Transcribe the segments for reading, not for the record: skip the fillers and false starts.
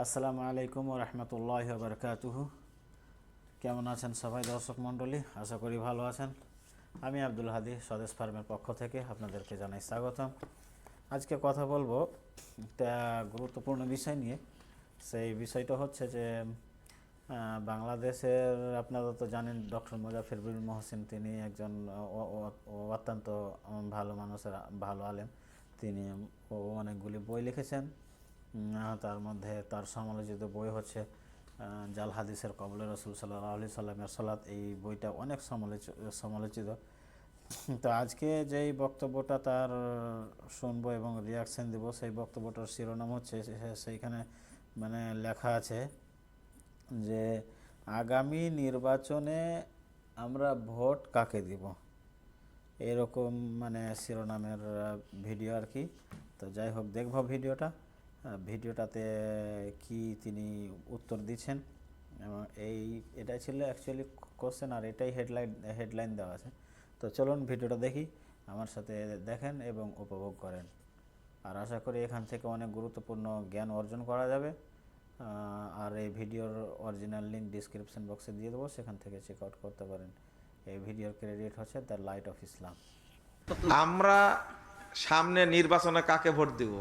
আসসালামু আলাইকুম ওয়া রাহমাতুল্লাহি ওয়া বারাকাতুহু। কেমন আছেন সবাই দর্শক মণ্ডলী? আশা করি ভালো আছেন। আমি আব্দুল হাদি স্বদেশ ফার্মের পক্ষ থেকে আপনাদেরকে জানাই স্বাগতম। আজকে কথা বলবো একটা গুরুত্বপূর্ণ বিষয় নিয়ে। সেই বিষয়টা হচ্ছে যে বাংলাদেশের, আপনারা তো জানেন, ডক্টর মুজাফফর বিন মহসিন তিনি একজন অত্যন্ত ভালো মানুষের ভালো আলেম। তিনি অনেকগুলি বই লিখেছেন। তার মধ্যে তার সমালোচিত বই হচ্ছে জাল হাদিসের কবলে রসুল সাল্লাল্লাহু আলাইহি সাল্লামের সালাত। এই বইটা অনেক সমালোচিত। তো আজকে যেই বক্তব্যটা তার শুনবো এবং রিয়াকশন দেব, সেই বক্তব্যটার শিরোনাম হচ্ছে, সেইখানে মানে লেখা আছে যে আগামী নির্বাচনে আমরা ভোট কাকে দিব, এরকম মানে শিরোনামের ভিডিও আর কি। তো যাই হোক, দেখব ভিডিওটাতে কি তিনি উত্তর দিচ্ছেন। এবং এটাই ছিল অ্যাকচুয়ালি কোশ্চেন, আর এটাই হেডলাইন দেওয়া আছে। তো চলুন ভিডিওটা দেখি, আমার সাথে দেখেন এবং উপভোগ করেন। আর আশা করি এখান থেকে অনেক গুরুত্বপূর্ণ জ্ঞান অর্জন করা যাবে। আর এই ভিডিওর অরিজিনাল লিঙ্ক ডিসক্রিপশন বক্সে দিয়ে দেবো, সেখান থেকে চেক আউট করতে পারেন। এই ভিডিওর ক্রেডিট হচ্ছে দ্য লাইট অফ ইসলাম। আমরা সামনে নির্বাচনে কাকে ভোট দিব?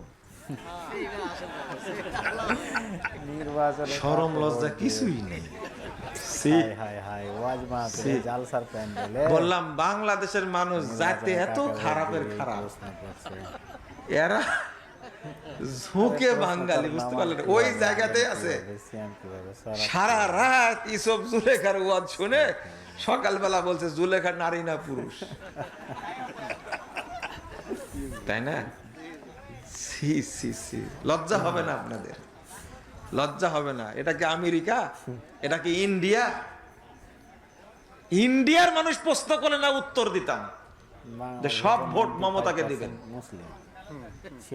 নির্বাচনে শরম লজ্জা কিছুই নেই। বললাম বাংলাদেশের মানুষ যাতে এত খারাপের খারাপ, এরা ঝুঁকে বাঙালি, বুঝতে পারলেন? ওই জায়গাতে আছে। সারা রাত ইসব জুলেখার ওয়াজ শুনে সকালবেলা বলছে জুলেখা নারী না পুরুষ, তাই না? সি সি সি, লজ্জা হবে না আপনাদের? লজ্জা হবে না? এটা কি আমেরিকা? এটা কি ইন্ডিয়া? ইন্ডিয়ার মানুষ প্রশ্ন করে না উত্তর দিতাম যে সব ভোট মমতাকে দিবেন,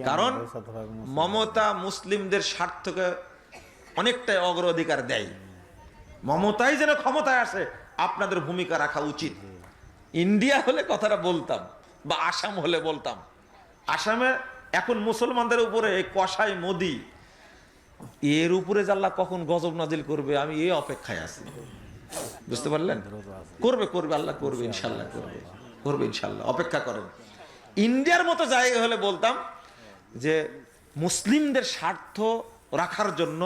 কারণ মমতা মুসলিমদের স্বার্থকে অনেকটাই অগ্রাধিকার দেয়। মমতাই যেন ক্ষমতায় আসে, আপনাদের ভূমিকা রাখা উচিত। ইন্ডিয়া হলে কথাটা বলতাম, বা আসাম হলে বলতাম। আসামে এখন মুসলমানদের উপরে কসাই মোদি, এর উপরে জাল্লা কখন গজব নাজিল করবে আমি এই অপেক্ষায় আছি, বুঝতে পারলেন? করবে করবে, আল্লাহ করবে, ইনশাল্লাহ করবে, করবে ইনশাল্লাহ, অপেক্ষা করেন। ইন্ডিয়ার মতো জায়গা হলে বলতাম যে মুসলিমদের স্বার্থ রাখার জন্য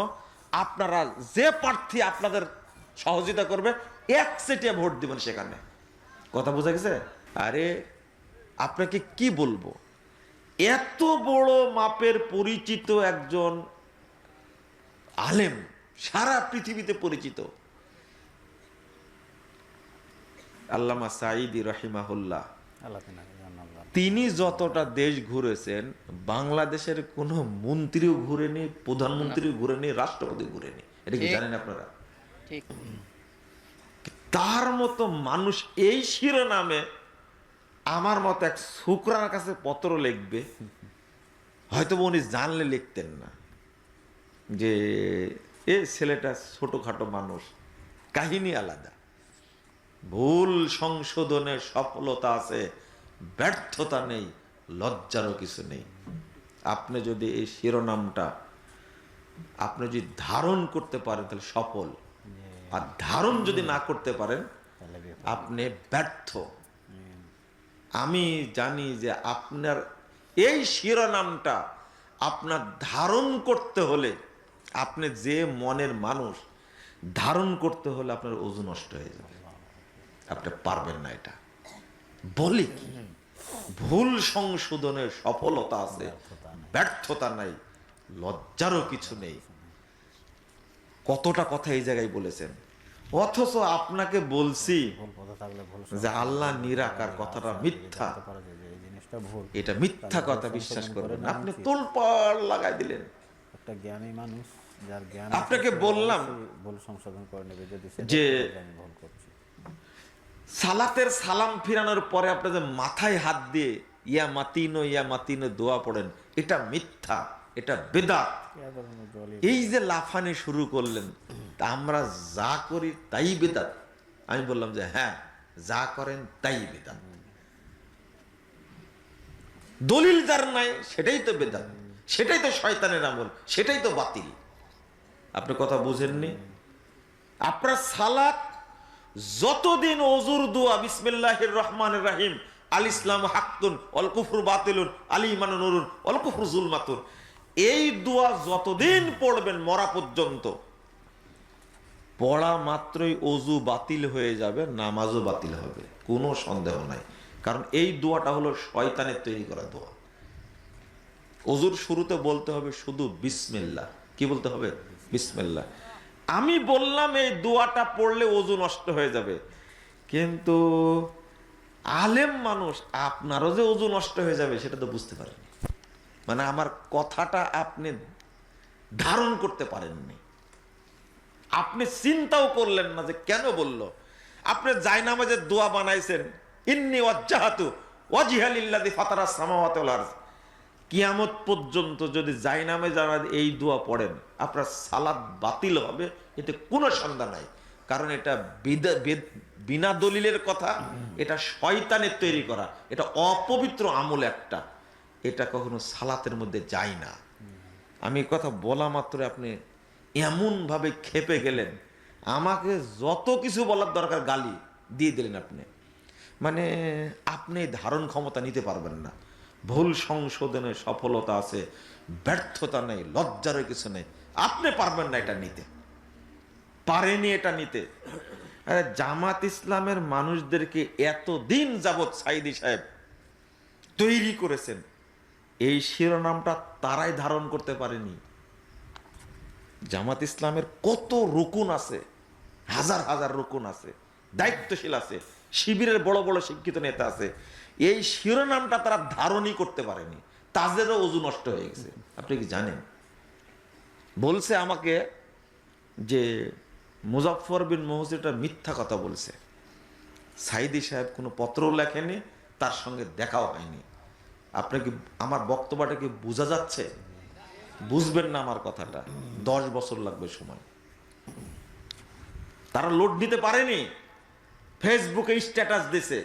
আপনারা যে প্রার্থী আপনাদের সহযোগিতা করবে একচেটিয়া ভোট দিবেন সেখানে। কথা বোঝা গেছে? আরে আপনাকে কি বলবো, এত বড় মাপের পরিচিত একজন আলেম, সারা পৃথিবীতে পরিচিত, আল্লামা সাঈদী রাহিমাহুল্লাহ, তিনি যতটা দেশ ঘুরেছেন বাংলাদেশের কোন মন্ত্রীও ঘুরেনি, প্রধানমন্ত্রীও ঘুরেনি, রাষ্ট্রপতি ঘুরেনি। এটা কি জানেন আপনারা? তার মতো মানুষ এই শিরোনামে আমার মতো এক শুকরার কাছে পত্র লিখবে, হয়তো উনি জানলে লিখতেন না যে এ ছেলেটা ছোটখাটো মানুষ, কাহিনী আলাদা। ভুল সংশোধনের সফলতা আছে, ব্যর্থতা নেই, লজ্জারও কিছু নেই। আপনি যদি এই শিরোনামটা আপনি যদি ধারণ করতে পারেন তাহলে সফল, আর ধারণ যদি না করতে পারেন আপনি ব্যর্থ। আমি জানি যে আপনার এই শিরোনামটা আপনার ধারণ করতে হলে, আপনি যে মনের মানুষ, ধারণ করতে হলে আপনার ওজন নষ্ট হয়ে যাবে, আপনি পারবেন না। এটা বলি কি, ভুল সংশোধনের সফলতা আছে, ব্যর্থতা নাই, লজ্জারও কিছু নেই। কতটা কথা এই জায়গায় বলেছেন, অথচ আপনাকে বলছি যে আল্লাহ নিরাকার, কথাটা মিথ্যা, এটা মিথ্যা কথা, বিশ্বাস করবেন। আপনি তোলপাড় লাগাই দিলেন। একটা জ্ঞানী মানুষ, যার জ্ঞান, আপনাকে বললাম ভুল সংশোধন করে নেবে যদি যে আমি ভুল করছি। সালাতের সালাম ফিরানোর পরে আপনি যে মাথায় হাত দিয়ে ইয়া মাতিনো দোয়া পড়েন, এটা মিথ্যা, এটা বেদাত। এই যে লাফানি শুরু করলেন, আমরা যা করি তাই বেদাত। আমি বললাম যে হ্যাঁ, যা করেন তাই বেদাত। দলিল যার নাই সেটাই তো বেদাত, সেটাই তো শয়তানের আমল, সেটাই তো বাতিল। আপনি কথা বুঝেননি? আপনার সালাত যতদিন ওযুর দোয়া বিসমিল্লাহির রহমানির রহিম আল ইসলাম হাক্কুন ওয়াল কুফরু বাতিলুন আল ঈমানু নূরুন ওয়াল কুফরু যুলমাতুন, এই দোয়া যতদিন পড়বেন মরা পর্যন্ত, পড়া মাত্রই ওযু বাতিল হয়ে যাবে, নামাজও বাতিল হবে, কোনো সন্দেহ নাই। কারণ এই দোয়াটা হলো শয়তানের তৈরি করা দোয়া। ওযুর শুরুতে বলতে হবে শুধু বিসমিল্লাহ। কি বলতে হবে? বিসমিল্লাহ। আমি বললাম এই দোয়াটা পড়লে ওযু নষ্ট হয়ে যাবে, কিন্তু আলেম মানুষ, আপনারও যে ওযু নষ্ট হয়ে যাবে সেটা তো বুঝতে পারেননি। মানে আমার কথাটা আপনি ধারণ করতে পারেননি, আপনি চিন্তাও করলেন না যে কেন বলল। আপনি জায়নামাজের দোয়া বানাইছেন, ইন্নী ওয়াজ্জাহাতু ওয়াজহিয়া লিল্লাযী ফাতারাস সামাওয়াতি ওয়াল আরদ। কিয়ামত পর্যন্ত যদি জায়নামে যারা এই দোয়া পড়েন, আপনার সালাত বাতিল হবে, এতে কোনো সন্দেহ নাই। কারণ এটা বিনা দলিলের কথা, এটা শয়তানের তৈরি করা, এটা অপবিত্র আমল একটা, এটা কখনো সালাতের মধ্যে যায় না। আমি কথা বলা মাত্র আপনি এমনভাবে ক্ষেপে গেলেন, আমাকে যত কিছু বলার দরকার গালি দিয়ে দিলেন আপনি। মানে আপনি ধারণ ক্ষমতা নিতে পারবেন না। ভুল সংশোধনে সফলতা আছে, ব্যর্থতা নেই, লজ্জারও কিছু নেই। আপনি পারবেন না এটা নিতে, পারেনি এটা নিতে। আরে জামাত ইসলামের মানুষদেরকে এতদিন যাবৎ সাইদি সাহেব তৈরি করেছেন, এই শিরোনামটা তারাই ধারণ করতে পারেনি। জামাত ইসলামের কত রুকুন আছে, হাজার হাজার রুকুন আছে, দায়িত্বশীল আছে, শিবিরের বড় বড় শিক্ষিত নেতা আছে, এই শিরোনামটা তারা ধারণই করতে পারেনি, তাদেরও ওযু নষ্ট হয়ে গেছে। আপনি কি জানেন? বলছে আমাকে যে মুজাফফর বিন মহসিনটা মিথ্যা কথা বলছে, সাইদি সাহেব কোনো পত্রও লেখেনি, তার সঙ্গে দেখাও হয়নি। আপনি কি আমার বক্তব্যটা কি বোঝা যাচ্ছে? বুঝবেন না আমার কথাটা, 10 বছর লাগবে সময়। তারা লোড নিতে পারেনি, ফেসবুকে স্ট্যাটাস দিছে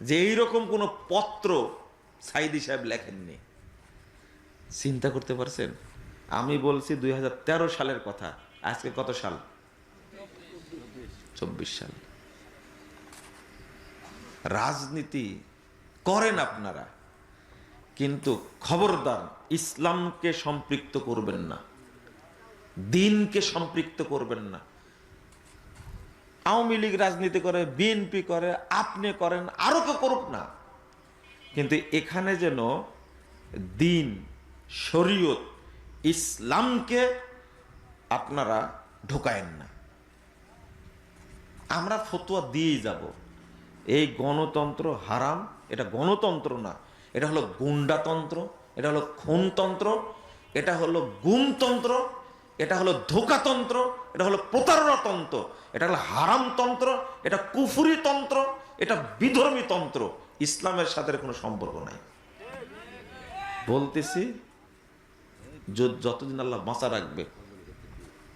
যে এইরকম কোন পত্র সাইদি সাহেব লেখেননি। চিন্তা করতে পারছেন? আমি বলছি 2013 সালের কথা, আজকে কত সাল? 24 সাল। রাজনীতি করেন আপনারা, কিন্তু খবরদার ইসলামকে সম্পৃক্ত করবেন না, দ্বীনকে সম্পৃক্ত করবেন না। আওয়ামী লীগ রাজনীতি করে, বিএনপি করে, আপনি করেন, আরো কেউ করুক না, কিন্তু এখানে যেন দ্বীন, শরীয়ত, ইসলামকে আপনারা ঢোকায়েন না। আমরা ফতোয়া দিয়েই যাব, এই গণতন্ত্র হারাম, এটা গণতন্ত্র না, এটা হলো গুন্ডাতন্ত্র, এটা হলো খুনতন্ত্র, এটা হলো গুমতন্ত্র, এটা হলো ধোকাতন্ত্র, এটা হলো প্রতারণাতন্ত্র, এটা হলো হারামতন্ত্র, এটা কুফরি তন্ত্র, এটা বিধর্মী তন্ত্র। ইসলামের সাথে কোনো সম্পর্ক নাই। বলতেছি, যতদিন আল্লাহ বাঁচা রাখবে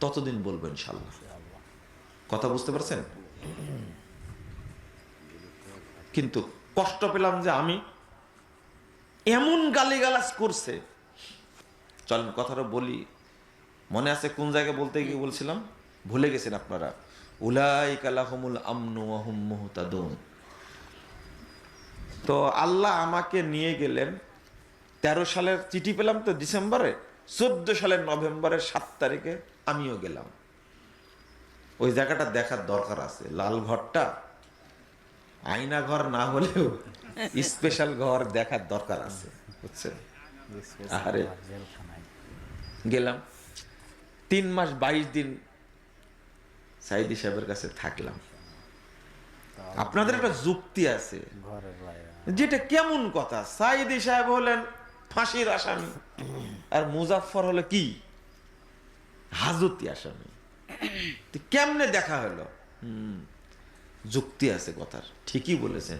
ততদিন বলবো ইনশাল্লাহ। কথা বুঝতে পারছেন? কিন্তু কষ্ট পেলাম যে আমি এমন গালিগালাজ করছে। চলেন কথাটা বলি, মনে আছে কোন জায়গায় বলতে গিয়ে বলছিলাম, ভুলে গেছেন আপনারা। উলাইকা লাহুমুল আমনু ওয়া হুম মুহতাদুন। তো আল্লাহ আমাকে নিয়ে গেলেন, 13 সালের চিঠি পেলাম তো ডিসেম্বরে, 14 সালের নভেম্বরের 7 তারিখে আমিও গেলাম। ওই জায়গাটা দেখার দরকার আছে, লাল ঘরটা আয়না ঘর না হলেও স্পেশাল ঘর দেখার দরকার আছে, বুঝছেন? আরে গেলাম, 3 মাস 22 দিন সাইদি সাহেবের কাছে থাকলাম। আপনাদের একটা যুক্তি আছে, যেটা কেমন কথা? সাইদি সাহেব হলেন ফাঁসির আসামি, আর মুজাফফর হলো কি? হাজতি আসামি। কেমনে দেখা হলো? যুক্তি আছে কথার, ঠিকই বলেছেন।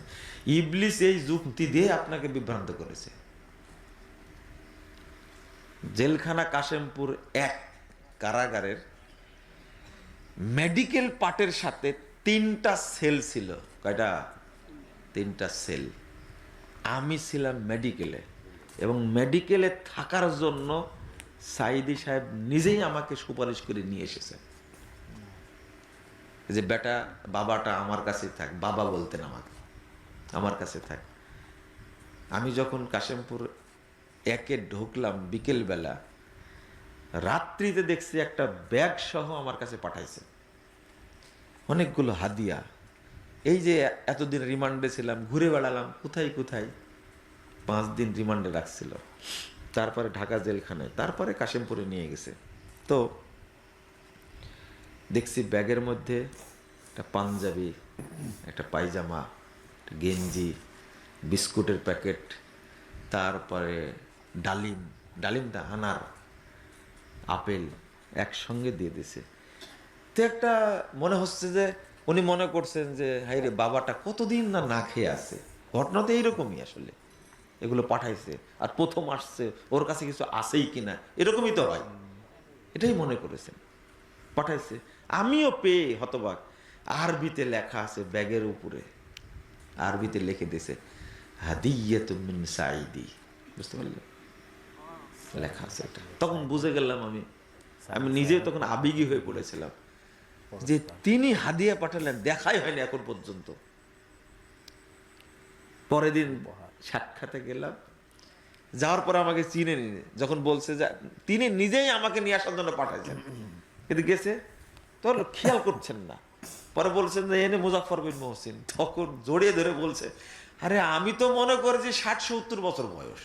ইবলিস এই যুক্তি দিয়ে আপনাকে বিভ্রান্ত করেছে। জেলখানা কাশেমপুর 1 কারাগারের মেডিকেল পার্টের সাথে 3টা সেল ছিল। কয়টা? 3টা সেল। আমি ছিলাম মেডিকেলে, এবং মেডিকেলে থাকার জন্য সাইদি সাহেব নিজেই আমাকে সুপারিশ করে নিয়ে এসেছেন যে বেটা বাবাটা আমার কাছে থাক, বাবা বলতেন আমাকে, আমার কাছে থাক। আমি যখন কাশিমপুর একে ঢুকলাম বিকেলবেলা, রাত্রিতে দেখছি একটা ব্যাগ সহ আমার কাছে পাঠাইছে, অনেকগুলো হাদিয়া। এই যে এতদিন রিমান্ডে ছিলাম, ঘুরে বেড়ালাম কোথায় কোথায়, 5 দিন রিমান্ডে রাখছিল, তারপরে ঢাকা জেলখানায়, তারপরে কাশিমপুরে নিয়ে গেছে। তো দেখছি ব্যাগের মধ্যে একটা পাঞ্জাবি, একটা পায়জামা, একটা গেঞ্জি, বিস্কুটের প্যাকেট, তারপরে ডালিম, ডালিমটা আনার, আপেল একসঙ্গে দিয়ে দিছে। তো একটা মনে হচ্ছে যে উনি মনে করছেন যে হাই রে বাবাটা কতদিন না না খেয়ে আছে। ঘটনা তো এইরকমই আসলে, এগুলো পাঠাইছে আর প্রথম আসছে, ওর কাছে কিছু আছেই কিনা, এরকমই তো হয়, এটাই মনে করেছেন, পাঠাইছে। আমিও পেয়ে হতবাক, আরবিতে লেখা আছে ব্যাগের উপরে, আরবিতে লিখে দিয়েছে হাদিয়াতুম মিন সাইদি, বুঝতে পারলেন, লেখা আছে এটা। তখন বুঝে গেলাম আমি নিজে তখন আবেগী হয়ে পড়েছিলাম যে তিনি হাদিয়া পাঠালেন, দেখাই হয়নি এখন পর্যন্ত। পরের দিন সাক্ষাতে গেলাম, যাওয়ার পরে আমাকে চিনে নিয়ে যখন বলছে যে তিনি নিজেই আমাকে নিয়ে আসার জন্য পাঠাইছেন, কিন্তু গেছে তো খেয়াল করছেন না। পরে বলছেন যে এনে মুজাফফর বিন মহসিন, তখন জড়িয়ে ধরে বলছে আরে আমি তো মনে করি যে 60-70 বছর বয়স।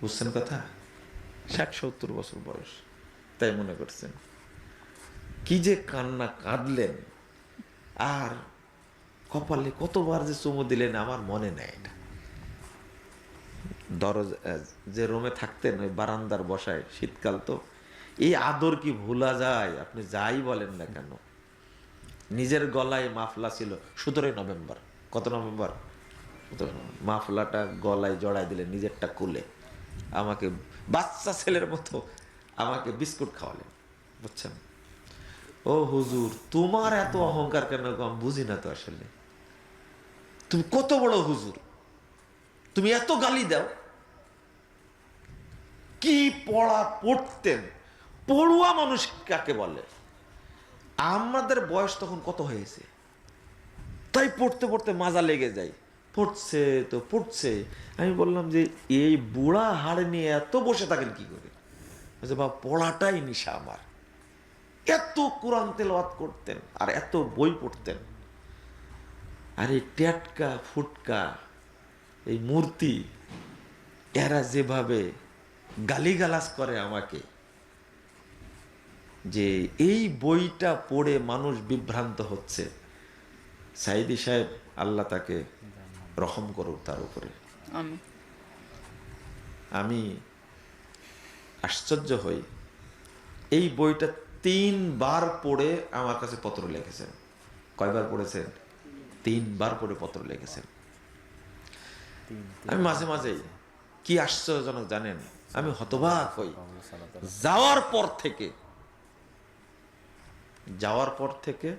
বুঝছেন কথা, 60-70 বছর বয়স তাই মনে করছেন। কি যে কান্না কাঁদলেন, আর কপালে কতবার যে চুমু দিলেন আমার মনে নেই। এটা দরজা যে রুমে থাকতেন ওই বারান্দার বসায়, শীতকাল তো, এই আদর কি ভোলা যায়? আপনি যাই বলেন না কেন। নিজের গলায় মাফলা ছিল 17 নভেম্বর, কত নভেম্বর, মাফলাটা গলায় জড়াই দিলেন, নিজেরটা কুলে আমাকে বাচ্চা ছেলের মতো আমাকে বিস্কুট খাওয়ালেন, বুঝছেন। ও হুজুর তোমার এত অহংকার কেন আমি বুঝি না তো আসলে। তুমি কত বড় হুজুর, তুমি এত গালি দাও। কি পড়া পড়তেন, পড়ুয়া মানুষ কাকে বলে? আমাদের বয়স তখন কত হয়েছে, তাই পড়তে পড়তে মাজা লেগে যায়, পড়ছে তো পড়ছে। আমি বললাম যে এই বুড়া হাড় নিয়ে এত বসে থাকেন কি করে? বা পড়াটাই নিশা আমার। এত কোরআন তেলাওয়াত করতেন আর এত বই পড়তেন, আর এই টেটকা ফুটকা এই মূর্তি, এরা যেভাবে গালিগালাজ করে আমাকে, যে এই বইটা পড়ে মানুষ বিভ্রান্ত হচ্ছে। সাইদি সাহেব আল্লাহ তাকে রহম করুক তার উপরে। আমি আশ্চর্য হই, এই বইটা 3 বার পড়ে আমার কাছে পত্র লিখেছেন। কয়বার পড়েছেন? 3 বার পড়ে পত্র লিখেছেন। আমি মাঝে মাঝে কি আশ্চর্যজনক জানেন, আমি হতবাক হই। যাওয়ার পর থেকে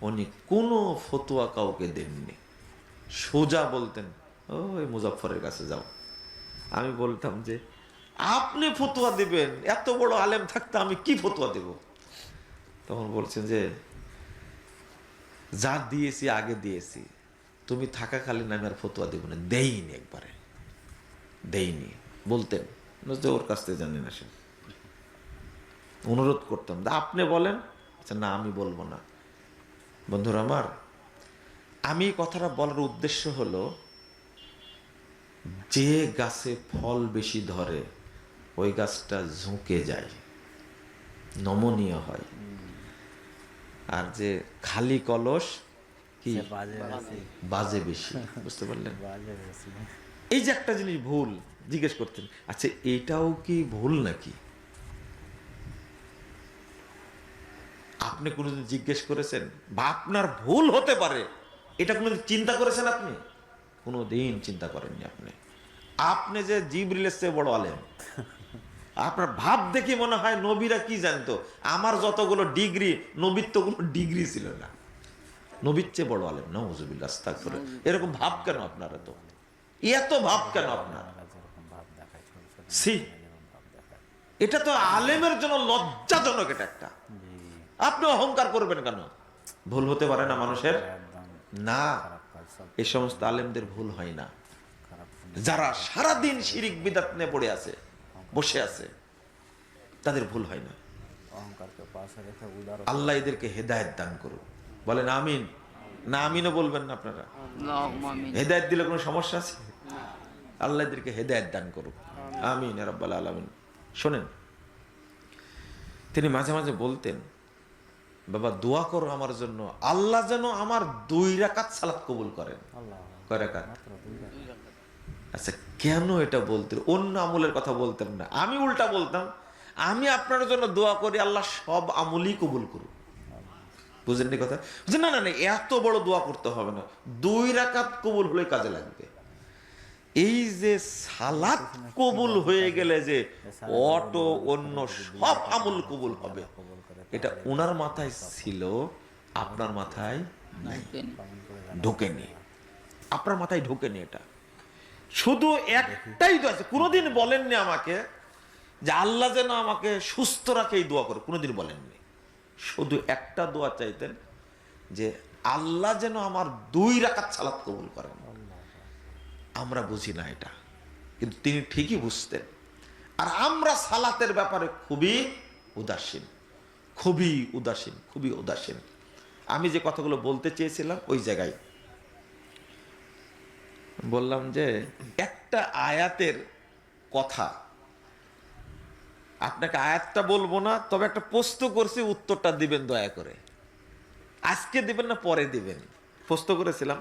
উনি কোনো ফতোয়া কাউকে দেননি, সোজা বলতেন ওই মুজাফফরের কাছে যাও। আমি বলতাম যে আপনি ফতোয়া দিবেন, এত বড় আলেম থাকতে আমি কি ফতোয়া দেব? তখন বলছেন যে যা দিয়েছি আগে দিয়েছি, তুমি থাকাকালীন আমি আর ফতোয়া দেব না। দেইনি, একবারে দেইনি বলতেন, যে ওর কাছ থেকে জানেন আসেন। অনুরোধ করতাম আপনি বলেন, আচ্ছা না আমি বলবো না। বন্ধুরা আমার, আমি কথাটা বলার উদ্দেশ্য হলো, যে গাছে ফল বেশি ধরে ওই গাছটা ঝুঁকে যায়, নমনীয় হয়। আর যে খালি কলস কি বাজে বেশি, বুঝতে পারলেন? এই যে একটা জিনিস ভুল জিজ্ঞেস করতেন, আচ্ছা এটাও কি ভুল নাকি? আপনি কোনোদিন জিজ্ঞেস করেছেন? বা আপনার ভুল হতে পারে এটা কোনোদিন চিন্তা করেছেন আপনি? কোনোদিন চিন্তা করেননি আপনি। আপনি যে জিবরিলের চেয়ে বড় আলেম, আপনার ভাব দেখি মনে হয় নবীরা কি জানতো। আমার যতগুলো ডিগ্রি, নবীর তো কোনো ডিগ্রি ছিল না, নবীর চেয়ে বড় আলেম। নাউজুবিল্লাহ, আস্তাগফিরুল্লাহ। এরকম ভাব কেন আপনারা? তো এত ভাব কেন আপনার? সি এটা তো আলেমের জন্য লজ্জাজনক। এটা একটা, আপনি অহংকার করবেন কেন? ভুল হতে পারে না মানুষের? একদম না, খারাপ কাজ, সব এই সমস্ত আলেমদের ভুল হয় না। খারাপ। যারা সারাদিন শিরিক বিদাত নিয়ে পড়ে আছে, বসে আছে, তাদের ভুল হয় না। অহংকারকে পাশে রেখে উদার আল্লাহ এদেরকে হেদায়েত দান করুন। বলেন আমিন। না আমিনও বলবেন না আপনারা? হেদায়েত দিলে কোনো সমস্যা আছে? আল্লাহ এদেরকে হেদায়েত দান করুন, আমিন ইয়া রাব্বাল আলামিন। শোনেন, তিনি মাঝে মাঝে বলতেন, বাবা দোয়া করো আমার জন্য, আল্লাহ যেন আমার 2 রাকাত সালাত কবুল করেন। আল্লাহ, কয় রাকাত? মাত্র 2 রাকাত। আচ্ছা, কেন এটা বলতেন? অন্য আমলের কথা বলতেন না। আমি উল্টা বলতাম, আমি আপনার জন্য দোয়া করি আল্লাহ সব আমলই কবুল করুন। বুঝেননি কথা? না না না, এত বড় দোয়া করতে হবে না, 2 রাকাত কবুল হলে কাজে লাগবে। এই যে সালাত কবুল হয়ে গেলে যে অটো অন্য সব আমল কবুল হবে, এটা ওনার মাথায় ছিল, আপনার মাথায় নাই, ঢোকেনি। আপনার মাথায় ঢোকেনি। এটা শুধু একটাই দোয়া আছে, কোনোদিন বলেননি আমাকে যে আল্লাহ যেন আমাকে সুস্থ রাখে, এই দোয়া করে কোনোদিন বলেননি। শুধু একটা দোয়া চাইতেন যে আল্লাহ যেন আমার 2 রাকাত সালাত কবুল করেন। আমরা বুঝি না এটা, কিন্তু তিনি ঠিকই বুঝতেন। আর আমরা সালাতের ব্যাপারে খুবই উদাসীন, খুবই উদাসীন, খুবই উদাসীন। আমি যে কথাগুলো বলতে চেয়েছিলাম ওই জায়গায় বললাম যে একটা আয়াতের কথা, আপনাকে আয়াতটা বলবো না, তবে একটা প্রশ্ন করছি, উত্তরটা দিবেন দয়া করে। আজকে দিবেন না পরে দিবেন? প্রশ্ন করেছিলাম,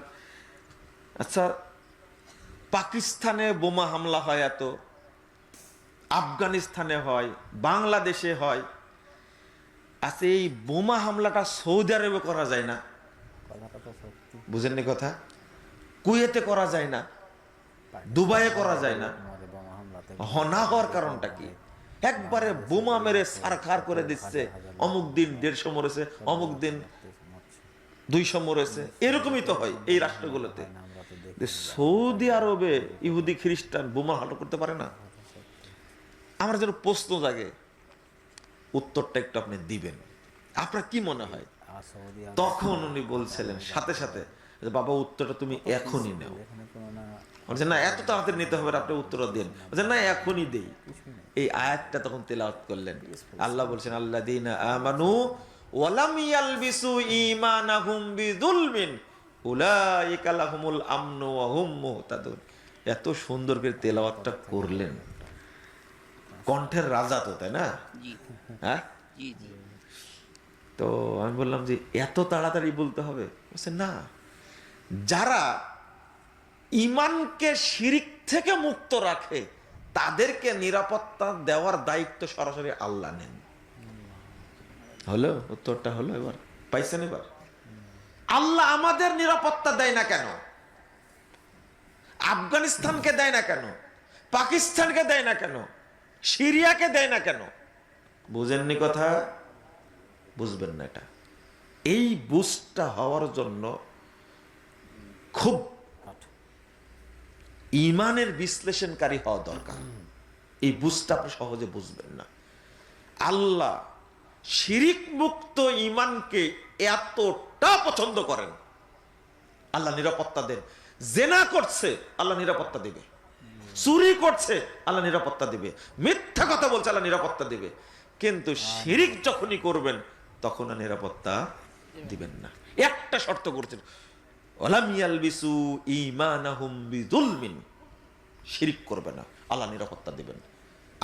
আচ্ছা পাকিস্তানে বোমা হামলা হয় এত, আফগানিস্তানে হয়, বাংলাদেশে হয়, আচ্ছা এই বোমা হামলাটা সৌদি আরবে করা যায় না? কথাটা তো সত্যি। বুঝেননি কথা? কুয়েতে করা যায় না? দুবাইয়ে করা যায় না? আমাদের বোমা হামলাতে না হওয়ার কারণটা কি? একবারে বোমা মেরে সারখার করে দিচ্ছে, অমুক দিন 150 মরেছে, অমুক দিন 200 মরেছে, এরকমই তো হয় এই রাষ্ট্রগুলোতে। আমরা তো দেখি সৌদি আরবে ইহুদি খ্রিস্টান বোমা হামলা করতে পারে না? আমার যেন প্রশ্ন জাগে, উত্তরটা একটু আপনি দিবেন। আপনার কি মনে হয়? সৌদি তখন উনি বলছিলেন সাথে সাথে, যে বাবা উত্তরটা তুমি এখনই নাও। এখানে কোনো না বলছেন না এত তাড়াতাড়ি নিতে হবে না, আপনি উত্তরটা দেন। বলছেন না এখনই দেই। এই আয়াতটা তখন তেলাওয়াত করলেন। আল্লাহ বলছেন আল্লাযীনা আমানু ওয়া লাম ইয়ালবিসু ঈমানাহুম বিযুলমিন উলাইকা লাহুমুল আমনু ওয়া হুম মুহতাদুন। এত সুন্দর করে তেলাওয়াতটা করলেন, কণ্ঠের রাজা তো, তাই না? হ্যাঁ, তো আমি বললাম যে এত তাড়াতাড়ি বলতে হবে? বলছে না, যারা ঈমানকে শিরিক থেকে মুক্ত রাখে তাদেরকে নিরাপত্তা দেওয়ার দায়িত্ব সরাসরি আল্লাহ নেন। হলো উত্তরটা? হলো এবার? পাইছেন এবার? আল্লাহ আমাদের নিরাপত্তা দেয় না কেন? আফগানিস্তানকে দেয় না কেন? পাকিস্তানকে দেয় না কেন? সিরিয়াকে দেয় না কেন? বুঝেননি কথা? বুঝবেন না এটা। এই বুঝটা হওয়ার জন্য খুব ইমানের বিশ্লেষণকারী হওয়া দরকার। এই বুঝটা আপনি সহজে বুঝবেন না। আল্লাহ শিরিক মুক্ত ইমানকে এতটা পছন্দ করেন, আল্লাহ নিরাপত্তা দেন। জেনা করছে আল্লাহ নিরাপত্তা দিবে, চুরি করছে আল্লাহ নিরাপত্তা দিবে, মিথ্যা কথা বলছে আল্লাহ নিরাপত্তা দিবে, কিন্তু শিরিক যখনই করবেন তখন আর নিরাপত্তা দিবেন না। একটা শর্ত করছেন, ওয়ালাম ইয়ালবিসু ঈমানাহুম বিযুলমিন, শিরিক করবে না, আল্লাহ নিরাপত্তা দিবেন।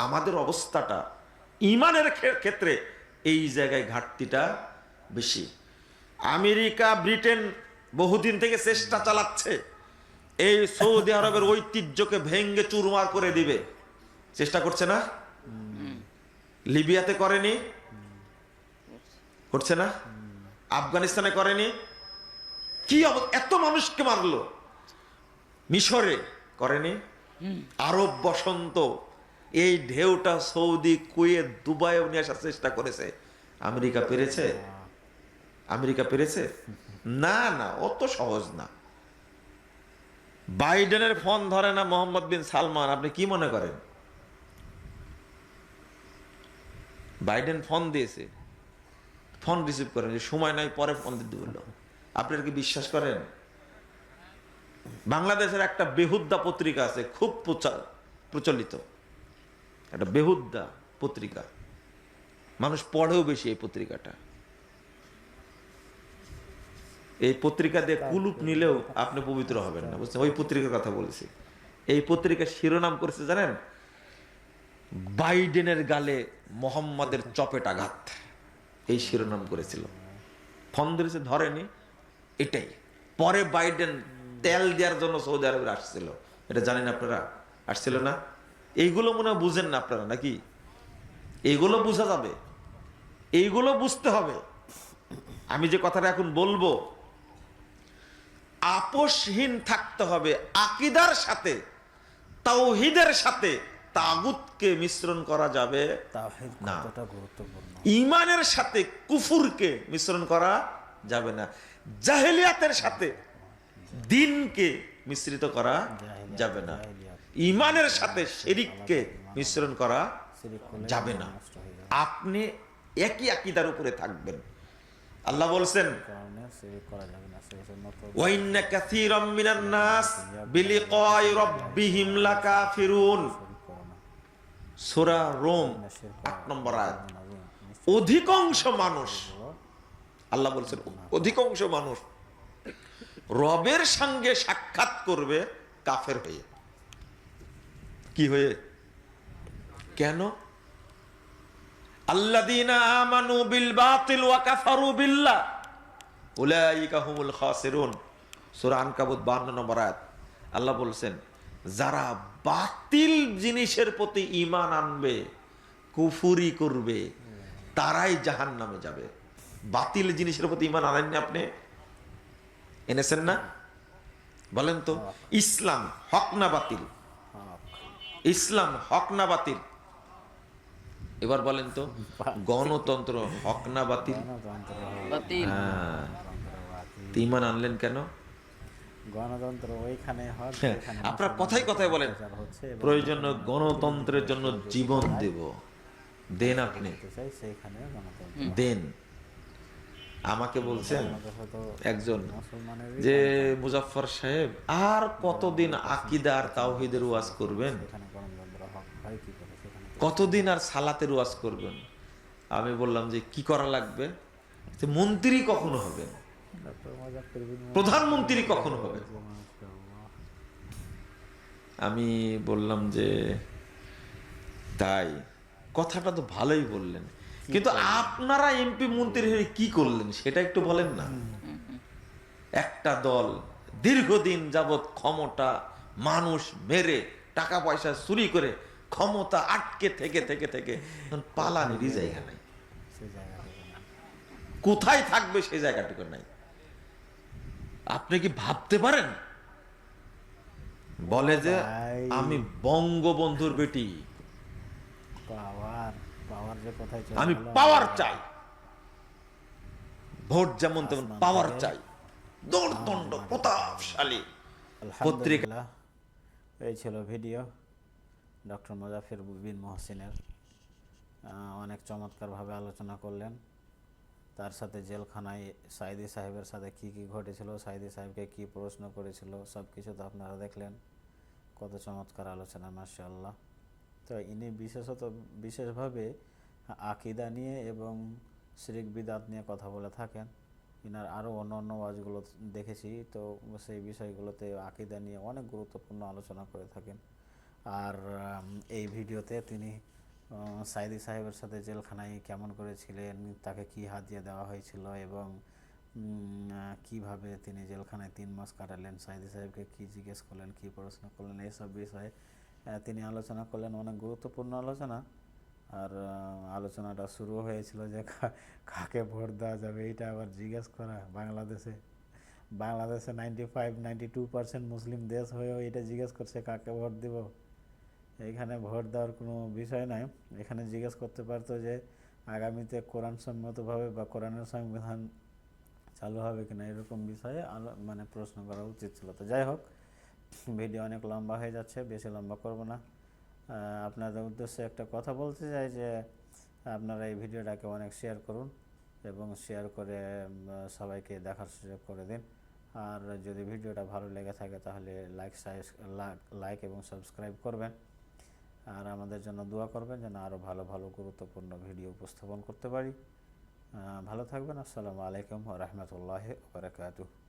আমাদের অবস্থাটা ঈমানের ক্ষেত্রে এই জায়গায় ঘাটতিটা বেশি। আমেরিকা ব্রিটেন বহুদিন থেকে চেষ্টা চালাচ্ছে এই সৌদি আরবের ঐতিহ্যকে ভেঙ্গে চুরমার করে দিবে, চেষ্টা করছে না? লিবিয়াতে করেনি? করছে না? আফগানিস্তানে করেনি? কি এত মানুষকে মারলো। মিশরে করেনি? আরব বসন্ত, এই ঢেউটা সৌদি, কুয়েত, দুবাই নিয়ে আসার চেষ্টা করেছে। আমেরিকা পেরেছে? আমেরিকা পেরেছে? না না, অত সহজ না। বাইডেনের ফোন ধরে না মোহাম্মদ বিন সালমান, আপনি কি মনে করেন? বাইডেন ফোন দিয়েছে, ফোন রিসিভ করেন, যে সময় নাই, পরে ফোন দিতে বললো। আপনারা কি বিশ্বাস করেন? বাংলাদেশের একটা বেহুদ্দা পত্রিকা আছে, খুব প্রচলিত, একটা বেহুদ্দা পত্রিকা, মানুষ পড়েও বেশি এই পত্রিকাটা। এই পত্রিকা দিয়ে কুলুপ নিলেও আপনি পবিত্র হবেন না, বুঝছেন? ওই পত্রিকার কথা বলেছি। এই পত্রিকার শিরোনাম করেছে জানেন, বাইডেনের গালে মোহাম্মদের চপেটাঘাত, এই শিরোনাম করেছিল। ফোন ধরেছে, ধরেনি, এটাই। পরে বাইডেন তেল দেওয়ার জন্য সৌদি আরবে আসছিল, এটা জানেন আপনারা? আসছিল না? এইগুলো মনে হয় বুঝেন না আপনারা নাকি? এইগুলো বোঝা যাবে, এইগুলো বুঝতে হবে। আমি যে কথাটা এখন বলবো, আপোষহীন থাকতে হবে আকীদার সাথে, তাওহীদের সাথে। তাগুতকে মিশ্রণ করা যাবে তাওহীদ না। কতটা গুরুত্বপূর্ণ। ঈমানের সাথে কুফুরকে মিশ্রণ করা যাবে না। জাহেলিয়াতের সাথে দ্বীনকে মিশ্রিত করা যাবে না। ঈমানের সাথে শিরককে মিশ্রণ করা শিরক করলে যাবে না। নষ্ট হয়ে যাবে। আপনি একই আকীদার উপরে থাকবেন। আল্লাহ বলছেন, কারণে শিরক করা যাবে না, শিরকের মতো ওয়াইন্না কাসীরাম মিনান নাস বিলিকাই রাব্বিহিম লাকাফিরুন। শিরক করো না। সূরা রোম না শিরক 8 নম্বর আয়াত। নিশ্চয়ই অধিকাংশ মানুষ, আল্লাহ বলছেন অধিকাংশ মানুষ রবের সঙ্গে সাক্ষাৎ করবে কাফের হয়ে। কি হয়ে? কেন? আল্লাযীনা আমানু বিল বাতিল ওয়া কাফারু বিল্লাহ উলাইকা হুমুল খাসিরুন। সূরা আনকাবুত 52 নম্বর আয়াত। আল্লাহ বলছেন, যারা বাতিল জিনিসের প্রতি ঈমান আনবে, কুফরি করবে, তারাই জাহান্নামে যাবে। বাতিল জিনিসের প্রতি ঈমান আনেননি আপনি? এনেছেন না? বলেন তো, ইসলাম হক না বাতিল? হক। ইসলাম হক না বাতিল? এবার বলেন তো, গণতন্ত্র হক না বাতিল? গণতন্ত্র বাতিল। হ্যাঁ। বাতিল। তো ঈমান আনলেন কেন? গণতন্ত্র ওইখানে হক হ্যাঁ, যেখানে আপনার কথাই বলেন, অত্যাচার হচ্ছে এবং প্রয়োজন গণতন্ত্রের জন্য জীবন দেব। দেন, আপনি করতে চাই, সেইখানে গণতন্ত্র। দেন। আমাকে বলছেন বাংলাদেশে তো একজন মুসলমানেরই যে, মুজাফফর সাহেব আর কতদিন আকীদা আর তাওহীদের ওয়াজ করবেন? সেখানে গণতন্ত্র হক হয় কি করে? সেখানে তো কতদিন আর সালাতের ওয়াজ করবেন? আমি বললাম যে কি করা লাগবে? যে মন্ত্রী কখনো হবেন, ডক্টর মুজাফফর বিন প্রধানমন্ত্রী কখন হবে? মাশাআল্লাহ। আমি বললাম যে তাই, কথাটা তো ভালোই বললেন, কিন্তু আপনারা এমপি মন্ত্রী হয়ে কি করলেন সেটা একটু বলেন না। একটা দল দীর্ঘদিন যাবৎ ক্ষমতা, মানুষ মেরে, টাকা পয়সা চুরি করে ক্ষমতা আটকে থেকে থেকে থেকে এখন পালানিরই জায়গা নাই। সেই জায়গাটুকু না। কোথায় থাকবে সেই জায়গাটুকু নাই। আপনি কি ভাবতে পারেন? বলে যে ভাই। আমি বঙ্গবন্ধুর বেটি, পাওয়ার পাওয়ার যে কোথায় চলে আমি গেল, পাওয়ার চাই, ভোট যেমন তেমন আসমান পাওয়ার থেকে চাই, দৌড়দণ্ড প্রতাপশালী পত্রিকা। আলহামদুলিল্লাহ। এই ছিল ভিডিও ডক্টর মুজাফফর বিন মহসিনের। অনেক চমৎকারভাবে আলোচনা করলেন। তার সাথে জেলখানায় সাইদি সাহেবের সাথে কি কি ঘটেছিল, সাইদি সাহেবকে কি প্রশ্ন করেছিল, সব কিছু তো আপনারা দেখলেন। কত চমৎকার আলোচনা, মাশাআল্লাহ। তো ইনি বিশেষভাবে আকীদা নিয়ে এবং শিরক বিদআত নিয়ে কথা বলে থাকেন। ইনার আরও অন্য ওয়াজগুলো দেখেছি, তো সেই বিষয়গুলোতে আকীদা নিয়ে অনেক গুরুত্বপূর্ণ আলোচনা করে থাকেন। আর এই ভিডিওতে তিনি সাইদি সাহেবের সাথে জেলখানায় কেমন করেছিলেন, তাকে কি হাদিয়া দেওয়া হয়েছিল এবং কিভাবে তিনি জেলখানায় 3 মাস কাটালেন, সাইদি সাহেবকে কি জিজ্ঞেস করলেন, কি প্রশ্ন করলেন, এইসব বিষয়ে তিনি আলোচনা করলেন। অনেক গুরুত্বপূর্ণ আলোচনা। আর আলোচনাটা শুরু হয়েছিল যে কাকে ভোট দেওয়া যাবে, এইটা আবার জিজ্ঞেস করা। বাংলাদেশে 92% মুসলিম দেশ হয়েও এটা জিজ্ঞেস করছে কাকে ভোট দেব। এইখানে ভোট দেওয়ার কোনো বিষয় নাই। এখানে জিজ্ঞেস করতে পারতো যে আগামীতে কোরআন সম্মতভাবে বা কোরআনের সংবিধান চালু হবে কিনা, এরকম বিষয়ে মানে প্রশ্ন করা উচিত ছিল। তো যাই হোক, ভিডিও অনেক লম্বা হয়ে যাচ্ছে, বেশি লম্বা করব না। আপনাদের উদ্দেশ্যে একটা কথা বলতে চাই যে আপনারা এই ভিডিওটাকে অনেক শেয়ার করুন এবং শেয়ার করে সবাইকে দেখার সুযোগ করে দিন। আর যদি ভিডিওটা ভালো লেগে থাকে তাহলে লাইক এবং সাবস্ক্রাইব করবেন। আর আমাদের জন্য দোয়া করবেন যেন আরও ভালো ভালো গুরুত্বপূর্ণ ভিডিও উপস্থাপন করতে পারি। ভালো থাকবেন। আসসালামু আলাইকুম ওয়া রাহমাতুল্লাহি ওয়া বারাকাতুহু।